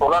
16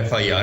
FIR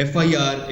FIR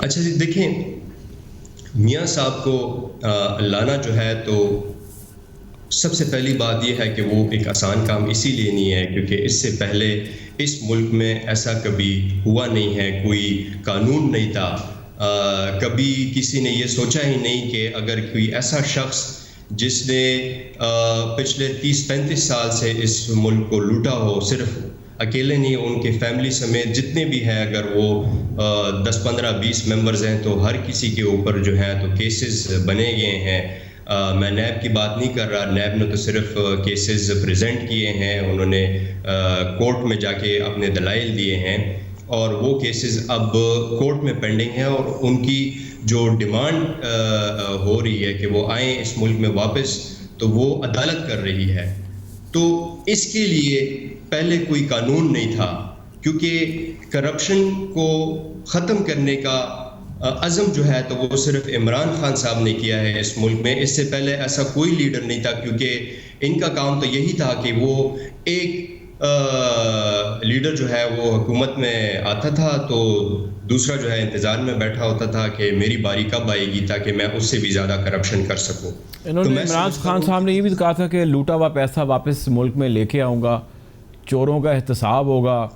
اچھا جی، دیکھیں میاں صاحب کو لانا جو ہے تو سب سے پہلی بات یہ ہے کہ وہ ایک آسان کام اسی لیے نہیں ہے کیونکہ اس سے پہلے اس ملک میں ایسا کبھی ہوا نہیں ہے، کوئی قانون نہیں تھا، کبھی کسی نے یہ سوچا ہی نہیں کہ اگر کوئی ایسا شخص جس نے پچھلے 30-35 سال سے اس ملک کو لوٹا ہو، صرف اکیلے نہیں، ان کے فیملی سمیت جتنے بھی ہیں، اگر وہ 10-15-20 ممبرز ہیں تو ہر کسی کے اوپر جو ہے تو کیسز بنے گئے ہیں۔ میں نیب کی بات نہیں کر رہا، نیب نے تو صرف کیسز پریزنٹ کیے ہیں، انہوں نے کورٹ میں جا کے اپنے دلائل دیے ہیں اور وہ کیسز اب کورٹ میں پینڈنگ ہیں، اور ان کی جو ڈیمانڈ ہو رہی ہے کہ وہ آئیں اس ملک میں واپس، تو وہ عدالت کر رہی ہے۔ تو اس کے لیے پہلے کوئی قانون نہیں تھا، کیونکہ کرپشن کو ختم کرنے کا عزم جو ہے تو وہ صرف عمران خان صاحب نے کیا ہے اس ملک میں، اس سے پہلے ایسا کوئی لیڈر نہیں تھا، کیونکہ ان کا کام تو یہی تھا کہ وہ ایک لیڈر جو ہے وہ حکومت میں آتا تھا تو دوسرا جو ہے انتظار میں بیٹھا ہوتا تھا کہ میری باری کب آئے گی تاکہ میں اس سے بھی زیادہ کرپشن کر سکوں۔ انہوں نے عمران خان صاحب نے یہ بھی کہا تھا کہ لوٹا ہوا پیسہ واپس ملک میں لے کے آؤں گا، چوروں کا احتساب ہوگا،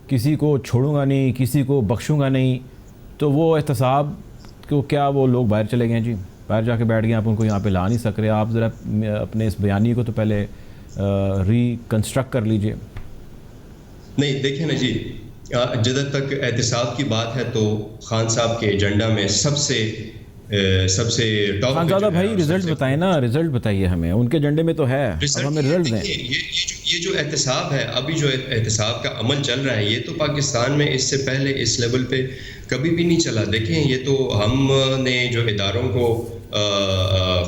کسی کو چھوڑوں گا نہیں، کسی کو بخشوں گا نہیں۔ تو وہ احتساب کو کیا وہ لوگ باہر چلے گئے ہیں جی، باہر جا کے بیٹھ گئے، آپ ان کو یہاں پہ لا نہیں سک رہے؟ آپ ذرا اپنے اس بیانیے کو تو پہلے ریکنسٹرکٹ کر لیجئے۔ نہیں دیکھیں نا جی، جدھر تک احتساب کی بات ہے تو خان صاحب کے ایجنڈا میں سب سے ٹاپ خان زادہ بھائی رزلٹ بتائیں نا، رزلٹ بتائیے ہمیں، ان کے ایجنڈے میں تو ہے، اب ہمیں رزلٹ دیں۔ یہ جو احتساب ہے، ابھی جو احتساب کا عمل چل رہا ہے، یہ تو پاکستان میں اس سے پہلے اس لیول پہ کبھی بھی نہیں چلا۔ دیکھیں یہ تو ہم نے جو اداروں کو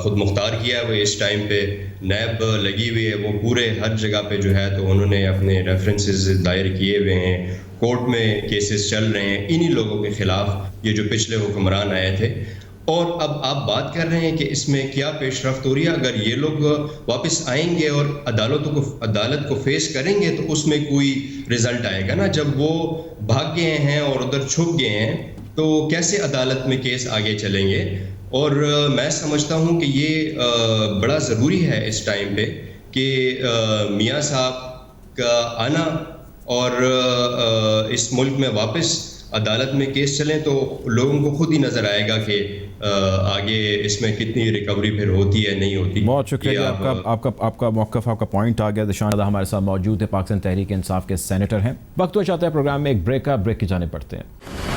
خود مختار کیا ہے، وہ اس ٹائم پہ نیب لگی ہوئی ہے، وہ پورے ہر جگہ پہ جو ہے تو انہوں نے اپنے ریفرنسز دائر کیے ہوئے ہیں، کورٹ میں کیسز چل رہے ہیں انہی لوگوں کے خلاف، یہ جو پچھلے حکمران آئے تھے۔ اور اب آپ بات کر رہے ہیں کہ اس میں کیا پیش رفت ہو رہی ہے، اگر یہ لوگ واپس آئیں گے اور عدالت کو فیس کریں گے تو اس میں کوئی رزلٹ آئے گا نا۔ جب وہ بھاگ گئے ہیں اور ادھر چھپ گئے ہیں تو کیسے عدالت میں کیس آگے چلیں گے؟ اور میں سمجھتا ہوں کہ یہ بڑا ضروری ہے اس ٹائم پہ کہ میاں صاحب کا آنا اور اس ملک میں واپس عدالت میں کیس چلیں تو لوگوں کو خود ہی نظر آئے گا کہ آگے اس میں کتنی ریکوری پھر ہوتی ہے نہیں ہوتی۔ بہت شکریہ آپ کا موقف، آپ کا پوائنٹ آ گیا۔ دشان زادہ ہمارے ساتھ موجود ہے، پاکستان تحریک انصاف کے سینیٹر ہیں۔ وقت ہو چاہتا ہے پروگرام میں ایک بریک کی جانب پڑھتے ہیں۔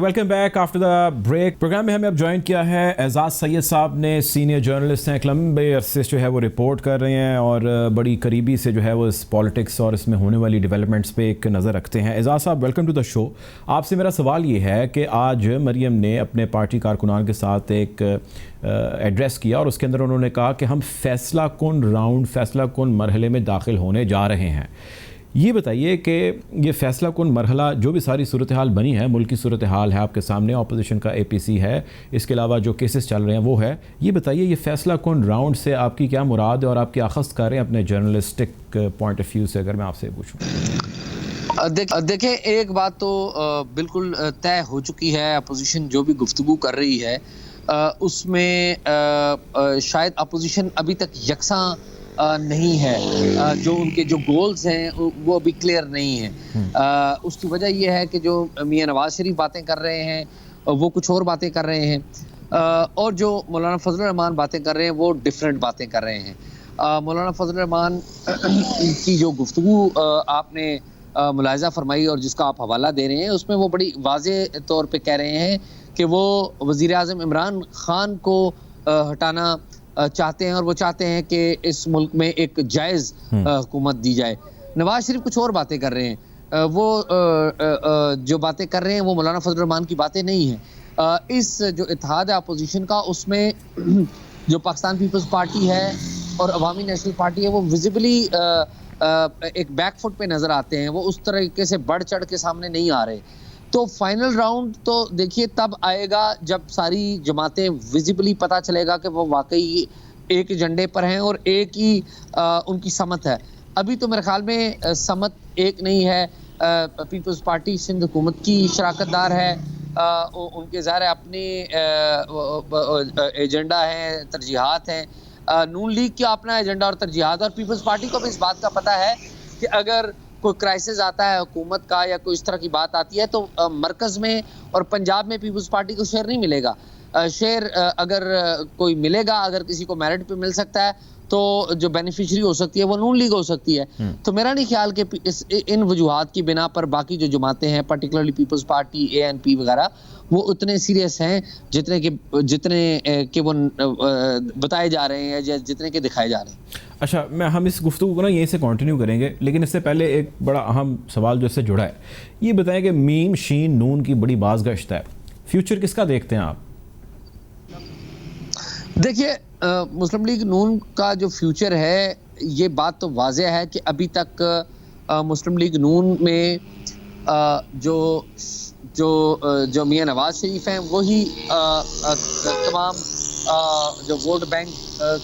Welcome back after the break. Programme میں ہمیں اب جوائن کیا ہے اعزاز سید صاحب نے، سینئر جرنلسٹ ہیں، ایک لمبے عرصے سے جو ہے وہ رپورٹ کر رہے ہیں اور بڑی قریبی سے جو ہے وہ اس پالیٹکس اور اس میں ہونے والی ڈیولپمنٹس پہ ایک نظر رکھتے ہیں۔ اعزاز صاحب ویلکم ٹو دا شو۔ آپ سے میرا سوال یہ ہے کہ آج مریم نے اپنے پارٹی کارکنان کے ساتھ ایک ایڈریس کیا اور اس کے اندر انہوں نے کہا کہ ہم فیصلہ کن مرحلے میں داخل ہونے جا رہے ہیں۔ یہ بتائیے کہ یہ فیصلہ کن مرحلہ جو بھی ساری صورتحال بنی ہے، ملکی صورتحال ہے آپ کے سامنے، اپوزیشن کا APC ہے، اس کے علاوہ جو کیسز چل رہے ہیں وہ ہے، یہ بتائیے یہ فیصلہ کن راؤنڈ سے آپ کی کیا مراد ہے اور آپ کیا اخذ کر رہے ہیں اپنے جرنلسٹک پوائنٹ آف ویو سے، اگر میں آپ سے پوچھوں؟ دیکھیں ایک بات تو بالکل طے ہو چکی ہے، اپوزیشن جو بھی گفتگو کر رہی ہے اس میں شاید اپوزیشن ابھی تک یکساں نہیں ہے، جو ان کے جو گولز ہیں وہ ابھی کلیئر نہیں ہیں۔ اس کی وجہ یہ ہے کہ جو میاں نواز شریف باتیں کر رہے ہیں وہ کچھ اور باتیں کر رہے ہیں، اور جو مولانا فضل الرحمان باتیں کر رہے ہیں وہ ڈیفرنٹ باتیں کر رہے ہیں۔ مولانا فضل الرحمان کی جو گفتگو آپ نے ملاحظہ فرمائی اور جس کا آپ حوالہ دے رہے ہیں، اس میں وہ بڑی واضح طور پہ کہہ رہے ہیں کہ وہ وزیر اعظم عمران خان کو ہٹانا چاہتے ہیں اور وہ چاہتے ہیں کہ اس ملک میں ایک جائز حکومت دی جائے۔ نواز شریف کچھ اور باتیں کر رہے ہیں، وہ جو باتیں کر رہے ہیں وہ مولانا فضل الرحمان کی باتیں نہیں ہیں۔ اس جو اتحاد ہے اپوزیشن کا، اس میں جو پاکستان پیپلز پارٹی ہے اور عوامی نیشنل پارٹی ہے وہ ویزیبلی ایک بیک فٹ پہ نظر آتے ہیں, وہ اس طریقے سے بڑھ چڑھ کے سامنے نہیں آ رہے. تو فائنل راؤنڈ تو دیکھیے تب آئے گا جب ساری جماعتیں ویزیبلی پتہ چلے گا کہ وہ واقعی ایک ایجنڈے پر ہیں اور ایک ہی ان کی سمت ہے. ابھی تو میرے خیال میں سمت ایک نہیں ہے. پیپلز پارٹی سندھ حکومت کی شراکت دار ہے, ان کے ظاہر اپنے ایجنڈا ہیں, ترجیحات ہیں. نون لیگ کا اپنا ایجنڈا اور ترجیحات, اور پیپلز پارٹی کو بھی اس بات کا پتہ ہے کہ اگر کوئی کرائسس آتا ہے حکومت کا یا کوئی اس طرح کی بات آتی ہے تو مرکز میں اور پنجاب میں پیپلز پارٹی کو شیئر نہیں ملے گا. شیئر اگر کوئی ملے گا, اگر کسی کو میرٹ پہ مل سکتا ہے تو جو بینیفیشری ہو سکتی ہے وہ نون لیگ ہو سکتی ہے. تو میرا نہیں خیال کہ ان وجوہات کی بنا پر باقی جو جماعتیں ہیں پرٹیکولرلی پیپلز پارٹی, اے این پی وغیرہ, وہ اتنے سیریس ہیں جتنے کہ وہ بتائے جا رہے ہیں یا جتنے کہ دکھائے جا رہے ہیں. اچھا, ہم اس گفتگو کو نا یہیں سے کنٹینیو کریں گے, لیکن اس سے پہلے ایک بڑا اہم سوال جو اس سے جڑا ہے, یہ بتائیں کہ میم شین نون کی بڑی باز گشت ہے, فیوچر کس کا دیکھتے ہیں آپ؟ دیکھیے مسلم لیگ نون کا جو فیوچر ہے یہ بات تو واضح ہے کہ ابھی تک مسلم لیگ نون میں جو میاں نواز شریف ہیں وہی تمام جو ووٹ بینک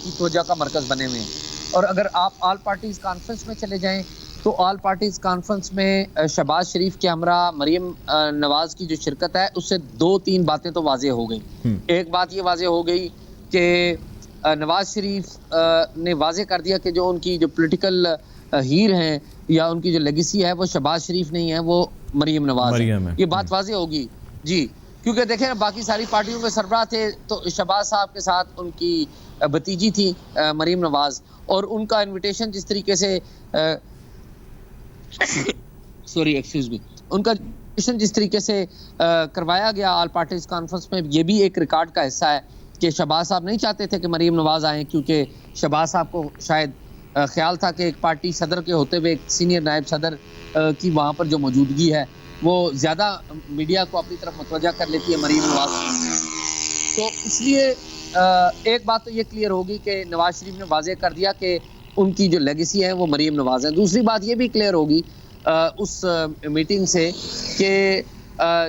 کی توجہ کا مرکز بنے ہوئے ہیں. اور اگر آپ آل پارٹیز کانفرنس میں چلے جائیں تو آل پارٹیز کانفرنس میں شہباز شریف کے ہمراہ مریم نواز کی جو شرکت ہے اس سے 2-3 باتیں تو واضح ہو گئیں. ایک بات یہ واضح ہو گئی کہ نواز شریف نے واضح کر دیا کہ جو ان کی جو پولیٹیکل ہیر ہیں یا ان کی جو لیگیسی ہے وہ شہباز شریف نہیں ہے, وہ مریم نواز ہے. یہ بات واضح ہوگی جی, کیونکہ دیکھیں نا باقی ساری پارٹیوں کے سربراہ تھے تو شہباز صاحب کے ساتھ ان کی بھتیجی تھی مریم نواز, اور ان کا انویٹیشن جس طریقے سے ان کا انویٹیشن جس طریقے سے کروایا گیا آل پارٹیز کانفرنس میں, یہ بھی ایک ریکارڈ کا حصہ ہے کہ شہباز صاحب نہیں چاہتے تھے کہ مریم نواز آئیں, کیونکہ شہباز صاحب کو شاید خیال تھا کہ ایک پارٹی صدر کے ہوتے ہوئے ایک سینئر نائب صدر کی وہاں پر جو موجودگی ہے وہ زیادہ میڈیا کو اپنی طرف متوجہ کر لیتی ہے مریم نواز. تو اس لیے ایک بات تو یہ کلیئر ہوگی کہ نواز شریف نے واضح کر دیا کہ ان کی جو لیگیسی ہے وہ مریم نواز ہے. دوسری بات یہ بھی کلیئر ہوگی اس میٹنگ سے کہ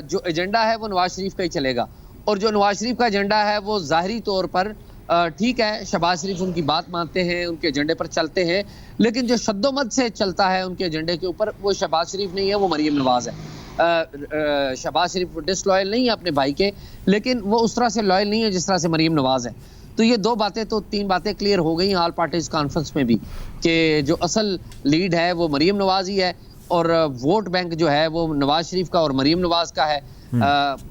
جو ایجنڈا ہے وہ نواز شریف کا ہی چلے گا, اور جو نواز شریف کا ایجنڈا ہے وہ ظاہری طور پر ٹھیک ہے, شہباز شریف ان کی بات مانتے ہیں, ان کے ایجنڈے پر چلتے ہیں, لیکن جو شد و مد سے چلتا ہے ان کے ایجنڈے کے اوپر وہ شہباز شریف نہیں ہے, وہ مریم نواز ہے. شہباز شریف ڈس لائل نہیں ہے اپنے بھائی کے, لیکن وہ اس طرح سے لائل نہیں ہے جس طرح سے مریم نواز ہے. تو یہ 3 باتیں کلیئر ہو گئی آل پارٹیز کانفرنس میں بھی کہ جو اصل لیڈ ہے وہ مریم نواز ہی ہے, اور ووٹ بینک جو ہے وہ نواز شریف کا اور مریم نواز کا ہے.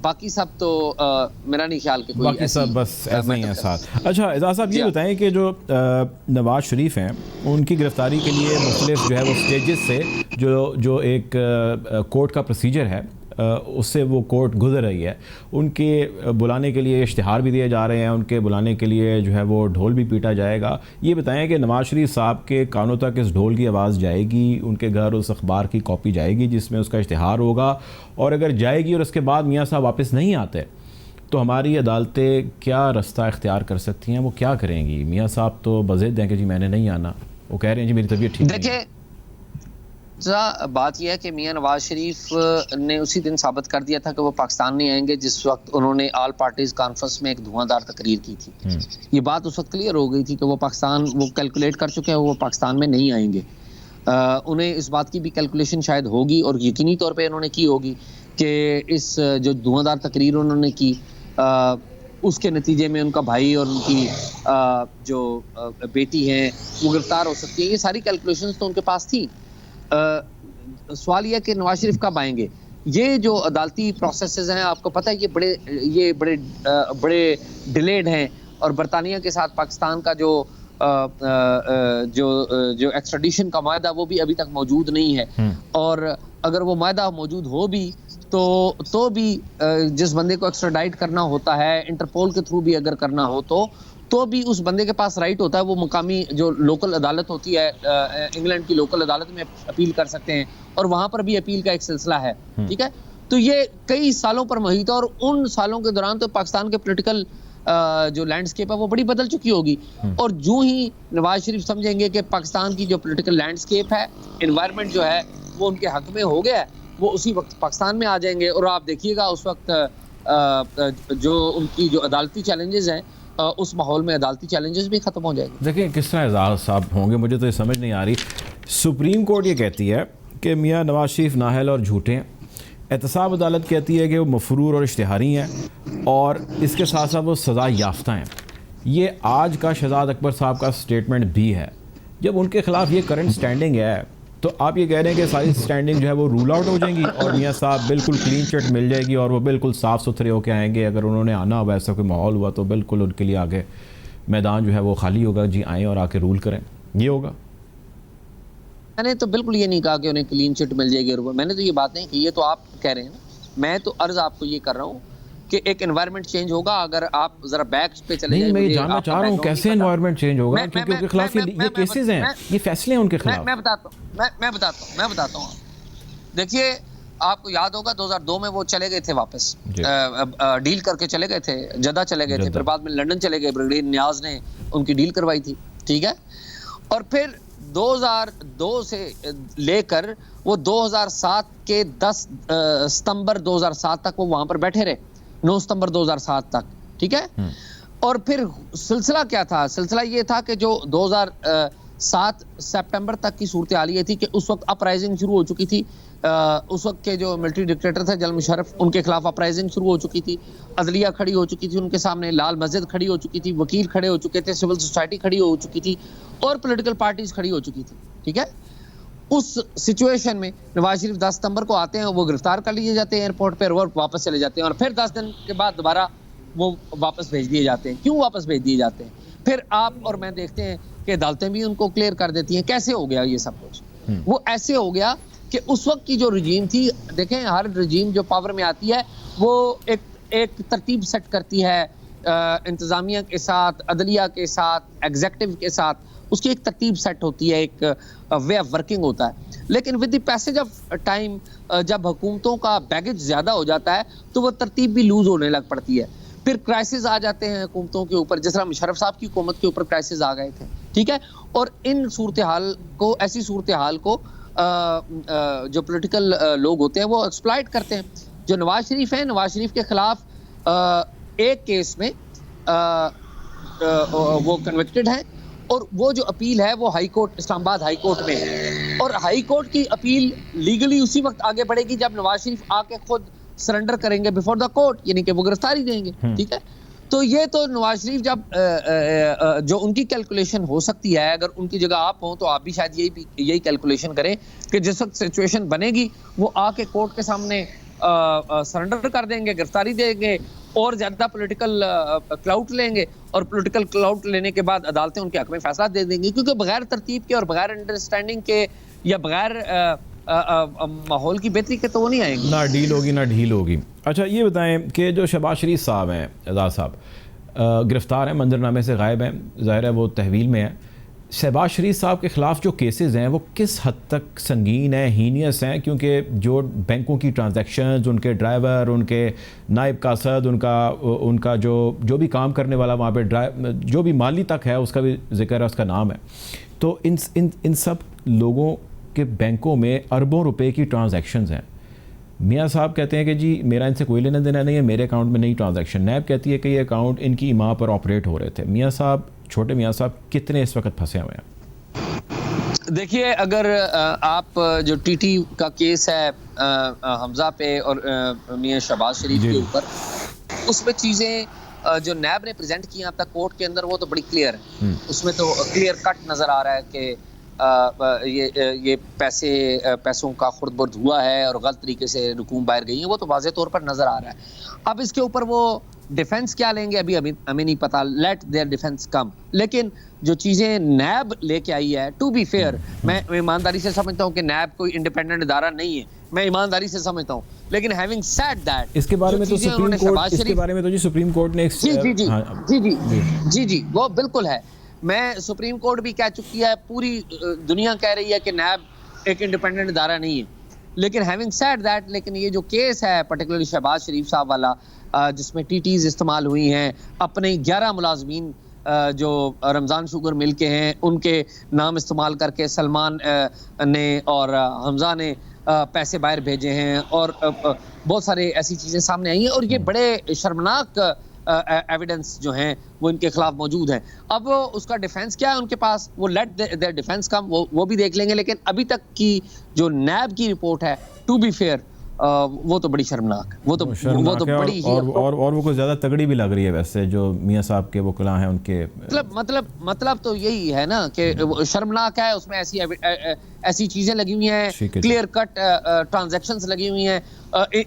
باقی سب تو میرا نہیں خیال کہ باقی سب بس ایسا ہی ہے ساتھ. اچھا اعجاز صاحب, یہ بتائیں کہ جو نواز شریف ہیں ان کی گرفتاری کے لیے مختلف جو ہے وہ سٹیجز سے جو ایک کورٹ کا پروسیجر ہے اس سے وہ کورٹ گزر رہی ہے, ان کے بلانے کے لیے اشتہار بھی دیے جا رہے ہیں, ان کے بلانے کے لیے جو ہے وہ ڈھول بھی پیٹا جائے گا. یہ بتائیں کہ نواز شریف صاحب کے کانوں تک اس ڈھول کی آواز جائے گی, ان کے گھر اس اخبار کی کاپی جائے گی جس میں اس کا اشتہار ہوگا, اور اگر جائے گی اور اس کے بعد میاں صاحب واپس نہیں آتے تو ہماری عدالتیں کیا رستہ اختیار کر سکتی ہیں, وہ کیا کریں گی؟ میاں صاحب تو بضد ہیں کہ جی میں نے نہیں آنا, وہ کہہ رہے ہیں جی میری طبیعت ٹھیک نہیں ہے. بات یہ ہے کہ میاں نواز شریف نے اسی دن ثابت کر دیا تھا کہ وہ پاکستان نہیں آئیں گے جس وقت انہوں نے آل پارٹیز کانفرنس میں ایک دھواں دار تقریر کی تھی. یہ بات اس وقت کلیئر ہو گئی تھی کہ وہ کیلکولیٹ کر چکے ہیں, وہ پاکستان میں نہیں آئیں گے. انہیں اس بات کی بھی کیلکولیشن شاید ہوگی اور یقینی طور پہ انہوں نے کی ہوگی کہ اس جو دھواں دار تقریر انہوں نے کی اس کے نتیجے میں ان کا بھائی اور ان کی جو بیٹی ہیں وہ گرفتار ہو سکتی ہیں. یہ ساری کیلکولیشنز تو ان کے پاس تھی. سوال یہ ہے کہ نواز شریف کب آئیں گے. یہ جو عدالتی پروسیسز ہیں آپ کو پتہ ہے یہ بڑے ڈیلیڈ ہیں, اور برطانیہ کے ساتھ پاکستان کا جو ایکسٹریڈیشن کا معاہدہ وہ بھی ابھی تک موجود نہیں ہے, اور اگر وہ معاہدہ موجود ہو بھی تو بھی جس بندے کو ایکسٹریڈائٹ کرنا ہوتا ہے انٹرپول کے تھرو بھی اگر کرنا ہو تو بھی اس بندے کے پاس رائٹ ہوتا ہے, وہ مقامی جو لوکل عدالت ہوتی ہے انگلینڈ کی لوکل عدالت میں اپیل کر سکتے ہیں, اور وہاں پر بھی اپیل کا ایک سلسلہ ہے. ٹھیک ہے, تو یہ کئی سالوں پر محیط ہے, اور ان سالوں کے دوران تو پاکستان کے پولیٹیکل جو لینڈسکیپ ہے وہ بڑی بدل چکی ہوگی. اور جو ہی نواز شریف سمجھیں گے کہ پاکستان کی جو پولیٹیکل لینڈسکیپ ہے, انوائرمنٹ جو ہے وہ ان کے حق میں ہو گیا ہے, وہ اسی وقت پاکستان میں آ جائیں گے. اور آپ دیکھیے گا اس وقت جو ان کی جو عدالتی چیلنجز ہیں, اس ماحول میں عدالتی چیلنجز بھی ختم ہو جائیں گے. دیکھیں کس طرح اعزاز صاحب ہوں گے, مجھے تو یہ سمجھ نہیں آ رہی. سپریم کورٹ یہ کہتی ہے کہ میاں نواز شریف نااہل اور جھوٹے ہیں, احتساب عدالت کہتی ہے کہ وہ مفرور اور اشتہاری ہیں, اور اس کے ساتھ ساتھ وہ سزا یافتہ ہیں. یہ آج کا شہزاد اکبر صاحب کا سٹیٹمنٹ بھی ہے. جب ان کے خلاف یہ کرنٹ سٹینڈنگ ہے تو آپ یہ کہہ رہے ہیں کہ ساری سٹینڈنگ جو ہے وہ رول آؤٹ ہو جائیں گی اور میاں صاحب بالکل کلین چٹ مل جائے گی اور وہ بالکل صاف ستھرے ہو کے آئیں گے. اگر انہوں نے آنا ہوا, ایسا کوئی ماحول ہوا, تو بالکل ان کے لیے آگے میدان جو ہے وہ خالی ہوگا, جی آئیں اور آ کے رول کریں, یہ ہوگا. میں نے تو بالکل یہ نہیں کہا کہ انہیں کلین چٹ مل جائے گی. میں نے تو یہ بات نہیں کی, یہ تو آپ کہہ رہے ہیں نا. میں تو عرض آپ کو یہ کر رہا ہوں کہ ایک انوائرمنٹ چینج ہوگا. اگر آپ ذرا بیک پہ چلے جائیں, نہیں میں یہ جاننا چاہ رہا ہوں کیسے انوائرمنٹ چینج ہوگا, کیونکہ ان کے خلاف یہ کیسز ہیں, یہ فیصلے ہیں ان کے خلاف. میں بتاتا ہوں. دیکھیے آپ کو یاد ہوگا 2002 میں وہ چلے گئے تھے واپس, ڈیل کر کے چلے گئے تھے, جدہ چلے گئے تھے, پھر بعد میں لنڈن چلے گئے, بریگیڈیئر نیاز نے ان کی ڈیل کروائی تھی, ٹھیک ہے. اور پھر 2002 سے لے کر وہ 2007 کے 10 ستمبر 2007 تک وہ وہاں پر بیٹھے رہے, 9 ستمبر 2007 تک, ٹھیک ہے. اور پھر سلسلہ کیا تھا؟ سلسلہ یہ تھا کہ جو 2007 سپٹمبر تک کی صورتحال یہ تھی کہ اس وقت اپرائزنگ شروع ہو چکی تھی. اس وقت کے جو ملٹری ڈکٹیٹر تھے جنرل مشرف, ان کے خلاف اپرائزنگ شروع ہو چکی تھی, عدلیہ کھڑی ہو چکی تھی ان کے سامنے, لال مسجد کھڑی ہو چکی تھی, وکیل کھڑے ہو چکے تھے, سول سوسائٹی کھڑی ہو چکی تھی, اور پولیٹیکل پارٹیز کھڑی ہو چکی تھی, ٹھیک ہے. اس سچویشن میں نواز شریف 10 ستمبر کو آتے ہیں, وہ گرفتار کر لیے جاتے ہیں ایئرپورٹ پہ, اور واپس چلے جاتے ہیں, اور پھر 10 دن کے بعد دوبارہ وہ واپس بھیج دیے جاتے ہیں. کیوں واپس بھیج دیے جاتے ہیں؟ پھر آپ اور میں دیکھتے ہیں کہ عدالتیں بھی ان کو کلیئر کر دیتی ہیں. کیسے ہو گیا یہ سب کچھ؟ وہ ایسے ہو گیا کہ اس وقت کی جو رجیم تھی, دیکھیں ہر رجیم جو پاور میں آتی ہے وہ ایک ترتیب سیٹ کرتی ہے, انتظامیہ کے ساتھ, عدلیہ کے ساتھ, ایگزیکٹو کے ساتھ, اس کی ایک ترتیب سیٹ ہوتی ہے, ایک وے آف ورکنگ ہوتا ہے. لیکن with the passage of time جب حکومتوں کا بیگیج زیادہ ہو جاتا ہے تو وہ ترتیب بھی لوز ہونے لگ پڑتی ہے. پھر کرائسس آ جاتے ہیں حکومتوں کے اوپر, جس طرح مشرف صاحب کی حکومت کے اوپر کرائسس آ گئے تھے, ٹھیک ہے. اور ان صورتحال کو, ایسی صورتحال کو جو پولیٹیکل لوگ ہوتے ہیں وہ ایکسپلائٹ کرتے ہیں. جو نواز شریف ہیں, نواز شریف کے خلاف ایک کیس میں وہ کنوکٹڈ ہیں, اور وہ جو اپیل ہے وہ ہائی کورٹ, اسلام آباد ہائی کورٹ میں ہے, اور ہائی کورٹ کی اپیل لیگلی اسی وقت آگے بڑھے گی جب نواز شریف آ کے خود سرنڈر کریں گے بیفور دا کورٹ, یعنی کہ وہ گرفتاری دیں گے, ٹھیک ہے. تو یہ تو نواز شریف جب جو ان کی کیلکولیشن ہو سکتی ہے, اگر ان کی جگہ آپ ہوں تو آپ بھی شاید یہی کیلکولیشن کریں کہ جس وقت سچویشن بنے گی وہ آ کے کورٹ کے سامنے سرنڈر کر دیں گے, گرفتاری دیں گے, اور زیادہ پولیٹیکل کلاؤٹ لیں گے, اور پولیٹیکل کلاؤٹ لینے کے بعد عدالتیں ان کے حق میں فیصلہ دے دیں گی, کیونکہ بغیر ترتیب کے اور بغیر انڈرسٹینڈنگ کے یا بغیر ماحول کی بہتری کے تو وہ نہیں آئیں گی, نہ ڈیل ہوگی نہ ڈھیل ہوگی. اچھا یہ بتائیں کہ جو شہباز شریف صاحب ہیں, اعزاز صاحب گرفتار ہیں, منظرنامے سے غائب ہیں, ظاہر ہے وہ تحویل میں ہیں. شہباز شریف صاحب کے خلاف جو کیسز ہیں وہ کس حد تک سنگین ہیں, ہینیس ہیں, کیونکہ جو بینکوں کی ٹرانزیکشنز, ان کے ڈرائیور, ان کے نائب قاصد, ان کا جو بھی کام کرنے والا وہاں پہ جو بھی مالی تک ہے اس کا بھی ذکر ہے, اس کا نام ہے. تو ان سب لوگوں کے بینکوں میں اربوں روپے کی ٹرانزیکشنز ہیں. میاں صاحب کہتے ہیں کہ جی میرا ان سے کوئی لینا دینا نہیں ہے, میرے اکاؤنٹ میں نئی ٹرانزیکشن. نیب کہتی ہے کہ یہ اکاؤنٹ ان کی ایما پر آپریٹ ہو رہے تھے. میاں صاحب, چھوٹے میاں صاحب کتنے اس وقت پھنسے ہوئے ہیں؟ دیکھیے اگر آپ جو ٹی ٹی کا کیس ہے حمزہ پہ اور میاں شہباز شریف کے اوپر, اس میں چیزیں جو نیب نے پریزنٹ کی اب تک کورٹ کے اندر وہ تو بڑی کلیئر ہے. اس میں تو کلیئر کٹ نظر آ رہا ہے کہ یہ پیسوں کا خرد برد ہوا ہے اور غلط طریقے سے رقوم باہر گئی ہیں, وہ تو واضح طور پر نظر آ رہا ہے. اب اس کے اوپر وہ ڈیفنس کیا لیں گے ابھی ہمیں نہیں پتا, لیٹ دیئر ڈیفنس کم. لیکن جو چیزیں نیب لے کے آئی ہے, ٹو بی فیئر, میں ایمانداری سے سمجھتا ہوں کہ نیب کوئی انڈیپینڈنٹ ادارہ نہیں ہے, میں ایمانداری سے سمجھتا ہوں. لیکن ہیونگ سیڈ دیٹ, اس کے بارے میں تو سپریم کورٹ نے جی وہ بالکل ہے. میں سپریم کورٹ بھی کہہ چکی ہے, پوری دنیا کہہ رہی ہے کہ نیب ایک انڈیپینڈنٹ ادارہ نہیں ہے. لیکن ہیونگ سیڈ دیٹ، لیکن یہ جو کیس ہے پرٹیکولرلی شہباز شریف صاحب والا، جس میں ٹی ٹیز استعمال ہوئی ہیں، اپنے 11 ملازمین جو رمضان شوگر مل کے ہیں ان کے نام استعمال کر کے سلمان نے اور حمزہ نے پیسے باہر بھیجے ہیں، اور بہت سارے ایسی چیزیں سامنے آئی ہیں، اور یہ بڑے شرمناک ایویڈنس جو ہیں وہ ان کے خلاف موجود ہیں. اب اس کا ڈیفینس کیا ہے ان کے پاس، وہ لیٹ دیئر ڈیفینس کم، وہ بھی دیکھ لیں گے. لیکن ابھی تک کی جو نیب کی رپورٹ ہے، ٹو بی فیئر، وہ تو بڑی شرمناک، وہ تو بڑی ہی اور وہ کوئی زیادہ تگڑی بھی لگ رہی ہے ویسے جو میاں صاحب کے وکلاء ہیں ان کے. مطلب تو یہی ہے نا کہ شرمناک ہے. اس میں ایسی چیزیں لگی ہوئی ہیں، کلیئر کٹ ٹرانزیکشنز لگی ہوئی ہیں.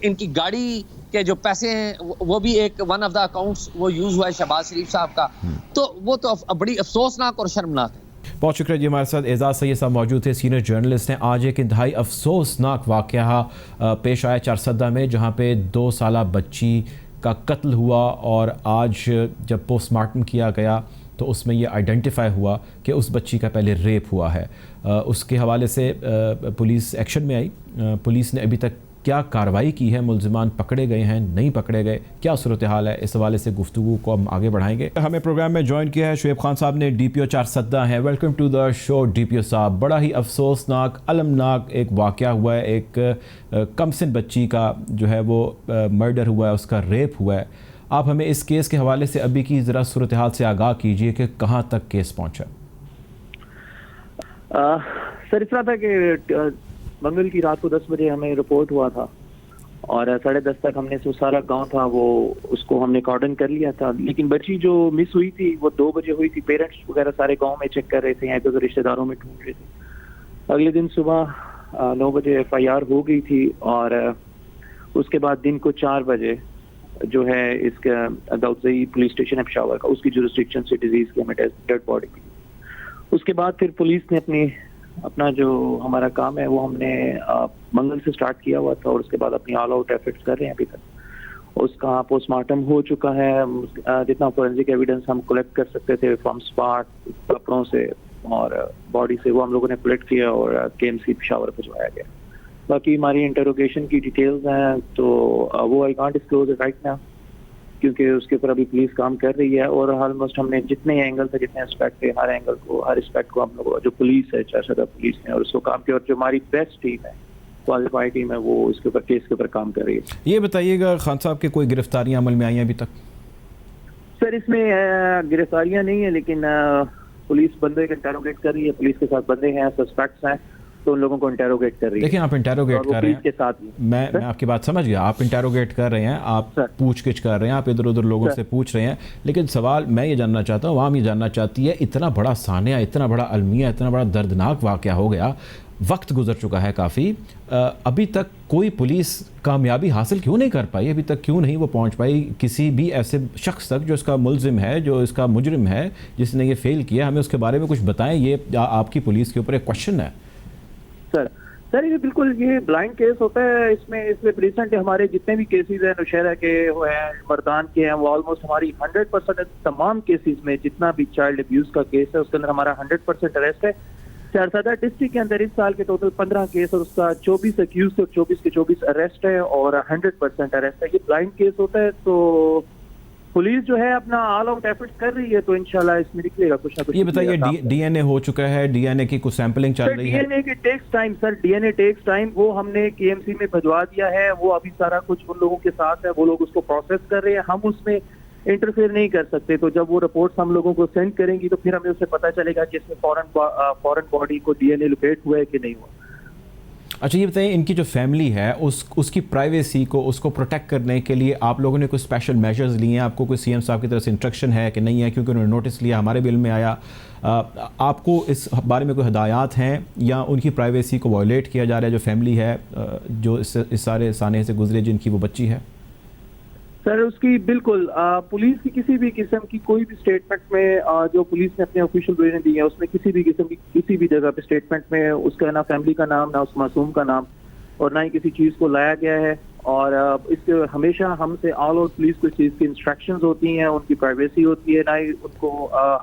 ان کی گاڑی کے جو پیسے ہیں وہ بھی ایک ون آف دا اکاؤنٹس وہ یوز ہوا ہے شہباز شریف صاحب کا. تو وہ تو بڑی افسوسناک اور شرمناک ہے. بہت شکریہ جی. ہمارے ساتھ اعزاز سید صاحب موجود تھے، سینئر جرنلسٹ ہیں. آج ایک انتہائی افسوسناک واقعہ پیش آیا چارسدہ میں، جہاں پہ 2 سالہ بچی کا قتل ہوا، اور آج جب پوسٹ مارٹم کیا گیا تو اس میں یہ آئیڈینٹیفائی ہوا کہ اس بچی کا پہلے ریپ ہوا ہے. اس کے حوالے سے پولیس ایکشن میں آئی. پولیس نے ابھی تک کیا کارروائی کی ہے، ملزمان پکڑے گئے ہیں نہیں پکڑے گئے، کیا صورتحال ہے، اس حوالے سے گفتگو کو ہم آگے بڑھائیں گے. ہمیں پروگرام میں جوائن کیا ہے شعیب خان صاحب نے، ڈی پی او چارسدہ ہیں. Welcome to the show D P O صاحب. بڑا ہی افسوسناک المناک ایک واقعہ ہوا ہے، ایک کم سن بچی کا جو ہے وہ مرڈر ہوا ہے، اس کا ریپ ہوا ہے. آپ ہمیں اس کیس کے حوالے سے ابھی کی ذرا صورتحال سے آگاہ کیجئے کہ کہاں تک کیس پہنچا. سر اس طرح تھا کہ منگل کی رات کو 10 بجے ہمیں رپورٹ ہوا تھا، اور 10:30 تک ہم نے سارا گاؤں تھا وہ اس کو ہم نے کارڈن کر لیا تھا. لیکن بچی جو مس ہوئی تھی وہ 2 بجے ہوئی تھی. پیرنٹس وغیرہ سارے گاؤں میں چیک کر رہے تھے، ادھر رشتے داروں میں ڈھونڈ رہے تھے. اگلے دن صبح 9 بجے FIR ہو گئی تھی، اور اس کے بعد دن کو 4 بجے جو ہے اس کا داؤدزئی پولیس اسٹیشن ہے پشاور کا، اس کی جورسڈکشن سے ڈیزیز کی ہمیں ڈیڈ باڈی کی. اس کے بعد پھر پولیس نے اپنا جو ہمارا کام ہے وہ ہم نے منگل سے سٹارٹ کیا ہوا تھا، اور اس کے بعد اپنی آل آؤٹ ایفرٹس کر رہے ہیں. ابھی تک اس کا پوسٹ مارٹم ہو چکا ہے. جتنا فورینسک ایویڈنس ہم کلیکٹ کر سکتے تھے فرام اسپاٹ، کپڑوں سے اور باڈی سے، وہ ہم لوگوں نے کلیکٹ کیا اور KMC پشاور بھجوایا گیا. باقی ہماری انٹروگیشن کی ڈیٹیلز ہیں تو وہ I can't disclose it right now, کیونکہ اس کے اوپر ابھی پولیس کام کر رہی ہے. اور آلموسٹ ہم نے جتنے اینگل تھے، جتنے اسپیکٹ تھے، ہر اینگل کو، ہر اسپیکٹ کو ہم لوگ جو پولیس ہے چارسدہ پولیس نے اور اس کو کام کیا، اور جو ہماری بیسٹ ٹیم ہے، کوالیفائڈ ٹیم ہے، وہ اس کے اوپر کیس کے اوپر کام کر رہی ہے. یہ بتائیے گا خان صاحب کہ کوئی گرفتاریاں عمل میں آئی ہیں ابھی تک؟ سر اس میں گرفتاریاں نہیں ہیں، لیکن پولیس بندے کو انٹروگیٹ کر رہی ہے. پولیس کے ساتھ بندے ہیں، سسپیکٹس ہیں، تو ان لوگوں کو انٹروگیٹ کر رہی ہے. دیکھیں آپ انٹروگیٹ کر رہے ہیں، میں آپ کی بات سمجھ گیا، آپ انٹروگیٹ کر رہے ہیں، آپ پوچھ گچھ کر رہے ہیں، آپ ادھر ادھر لوگوں سے پوچھ رہے ہیں. لیکن سوال میں یہ جاننا چاہتا ہوں، عوام یہ جاننا چاہتی ہے، اتنا بڑا سانحہ، اتنا بڑا المیہ، اتنا بڑا دردناک واقعہ ہو گیا، وقت گزر چکا ہے کافی، ابھی تک کوئی پولیس کامیابی حاصل کیوں نہیں کر پائی؟ ابھی تک کیوں نہیں وہ پہنچ پائی کسی بھی ایسے شخص تک جو اس کا ملزم ہے، جو اس کا مجرم ہے، جس نے یہ فیل کیا؟ ہمیں اس کے بارے میں کچھ بتائیں. یہ آپ کی پولیس کے اوپر ایک کوشچن ہے. سر یہ بالکل یہ بلائنڈ کیس ہوتا ہے. اس میں ریسنٹ ہمارے جتنے بھی کیسز ہیں، نوشہرہ کے ہیں، مردان کے ہیں، وہ آلموسٹ ہماری 100% تمام کیسز میں جتنا بھی چائلڈ ابیوز کا کیس ہے اس کے اندر ہمارا 100% اریسٹ ہے. چارسدہ ڈسٹرکٹ کے اندر اس سال کے ٹوٹل 15 کیس اور اس کا 24 اکیوز اور 24 کے 24 اریسٹ ہے اور 100% اریسٹ ہے. یہ بلائنڈ کیس ہوتا ہے، تو پولیس جو ہے اپنا آل آؤٹ ایفرٹس کر رہی ہے، تو انشاءاللہ اس میں نکلے گا کچھ نہ کچھ. یہ بتائیے ڈی این اے ہو چکا ہے، ڈی این اے کی کچھ سیمپلنگ چل رہی ہے؟ ڈی این اے کی tests time sir, D N A tests time. وہ ہم نے KMC میں بھجوا دیا ہے، وہ ابھی سارا کچھ ان لوگوں کے ساتھ ہے، وہ لوگ اس کو پروسیس کر رہے ہیں. ہم اس میں انٹرفیئر نہیں کر سکتے. تو جب وہ رپورٹس ہم لوگوں کو سینڈ کریں گی تو پھر ہمیں اس سے پتہ چلے گا کہ اس میں فورن باڈی کو ڈی این اے لوکیٹ ہوا ہے کہ نہیں ہوا. اچھا یہ بتائیں، ان کی جو فیملی ہے اس کی پرائیویسی کو، اس کو پروٹیکٹ کرنے کے لیے آپ لوگوں نے کوئی اسپیشل میجرز لیے ہیں؟ آپ کو کوئی CM صاحب کی طرف سے انسٹرکشن ہے کہ نہیں ہے؟ کیونکہ انہوں نے نوٹس لیا، ہمارے بھی علم میں آیا. آپ کو اس بارے میں کوئی ہدایات ہیں یا ان کی پرائیویسی کو وائلیٹ کیا جا رہا ہے؟ جو فیملی ہے جو اس سارے سانحے سے گزرے، جن کی وہ بچی ہے. سر اس کی بالکل پولیس کی کسی بھی قسم کی کوئی بھی اسٹیٹمنٹ میں جو پولیس نے اپنے آفیشیل بریفنگ دی ہے اس میں کسی بھی قسم کی کسی بھی جگہ پہ اسٹیٹمنٹ میں اس کا نہ فیملی کا نام، نہ اس معصوم کا نام، اور نہ ہی کسی چیز کو لایا گیا ہے. اور اس کے ہمیشہ ہم سے آل آؤٹ پولیس کو اس چیز کی انسٹرکشنز ہوتی ہیں، ان کی پرائیویسی ہوتی ہے، نہ ہی ان کو